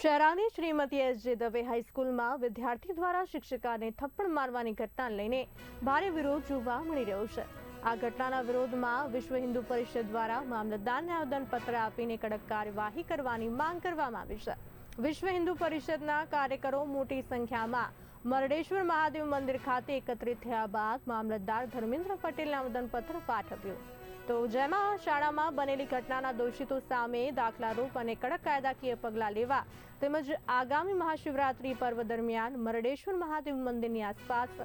શહેરાની શ્રીમતી એસ.જે. દવે હાઈસ્કૂલમાં વિદ્યાર્થી દ્વારા શિક્ષિકાને થપ્પડ મારવાની ઘટનાને લઈને ભારે વિરોધ જોવા મળી રહ્યો છે। આ ઘટનાના વિરોધમાં વિશ્વ હિન્દુ પરિષદ દ્વારા મામલતદારને આવેદનપત્ર આપીને કડક કાર્યવાહી કરવાની માંગ કરવામાં આવી છે। વિશ્વ હિન્દુ પરિષદના કાર્યકરો મોટી સંખ્યામાં મરડેશ્વર મહાદેવ મંદિર ખાતે એકત્રિત થયા બાદ મામલતદાર ધર્મેન્દ્ર પટેલને આવેદનપત્ર પાઠવ્યું, તો જેમાં શાળામાં બનેલી ઘટનાના દોષિતો સામે દાખલારૂપ અને કડક કાયદાકીય પગલાં લેવા તેમજ આગામી મહાશિવરાત્રી પર્વ દરમિયાન મરડેશ્વર મહાદેવ મંદિરની આસપાસ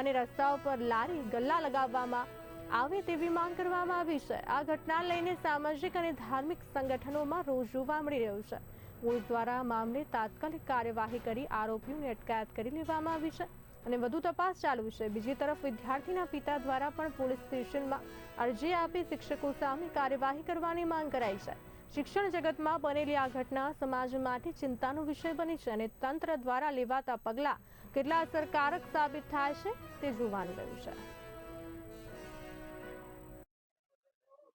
અને રસ્તાઓ પર લારી ગલ્લા લગાવવામાં આવે તેવી માંગ કરવામાં આવી છે। આ ઘટનાને લઈને સામાજિક અને ધાર્મિક સંગઠનોમાં રોષ જોવા મળી રહ્યો છે। પોલીસ દ્વારા મામલે તાત્કાલિક કાર્યવાહી કરી આરોપીઓની અટકાયત કરી લેવામાં આવી છે અને વધુ તપાસ ચાલુ છે। બીજી તરફ વિદ્યાર્થીના પિતા દ્વારા પણ પોલીસ સ્ટેશનમાં અરજી આપી શિક્ષકો સામે કાર્યવાહી કરવાની માંગ કરાઈ છે। શિક્ષણ જગતમાં બનેલી આ ઘટના સમાજ માટે ચિંતાનો વિષય બની છે અને તંત્ર દ્વારા લેવાતા પગલાં કેટલા અસરકારક સાબિત થાય છે તે જોવાનું રહ્યું છે।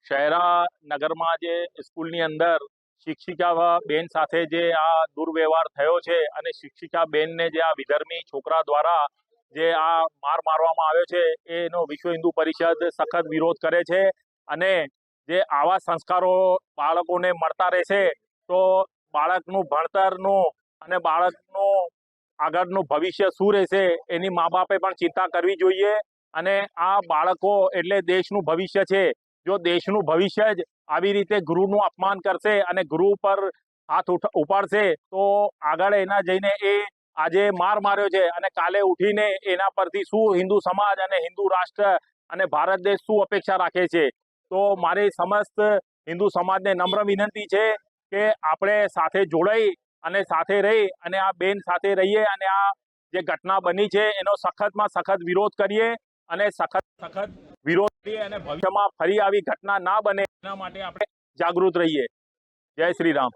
શહેરા નગરમાં જે સ્કૂલની અંદર શિક્ષિકા બેન સાથે જે આ દુર્વ્યવહાર થયો છે અને શિક્ષિકા બેનને જે આ વિધર્મી છોકરા દ્વારા જે આ મારવામાં આવ્યો છે એનો વિશ્વ હિન્દુ પરિષદ સખત વિરોધ કરે છે અને જે આવા સંસ્કારો બાળકોને મળતા રહેશે તો બાળકનું ભણતરનું અને બાળકનું આગળનું ભવિષ્ય શું રહેશે એની મા બાપે પણ ચિંતા કરવી જોઈએ અને આ બાળકો એટલે દેશનું ભવિષ્ય છે। જો દેશનું ભવિષ્ય જ આવી રીતે ગુરુનું અપમાન કરશે અને ગુરુ પર હાથ ઉપાડશે તો આગળ એના જઈને એ આજે માર્યો છે અને કાલે ઉઠીને એના પરથી શું હિન્દુ સમાજ અને હિન્દુ રાષ્ટ્ર અને ભારત દેશ શું અપેક્ષા રાખે છે। તો મારી સમસ્ત હિન્દુ સમાજને નમ્ર વિનંતી છે કે આપણે સાથે જોડાઈ અને સાથે રહી અને આ બેન સાથે રહીએ અને આ જે ઘટના બની છે એનો સખતમાં સખત વિરોધ કરીએ અને સખત વિરોધ કરીએ અને ભવિષ્યમાં ફરી આવી ઘટના ના બને એના માટે આપણે જાગૃત રહીએ। જય શ્રી રામ।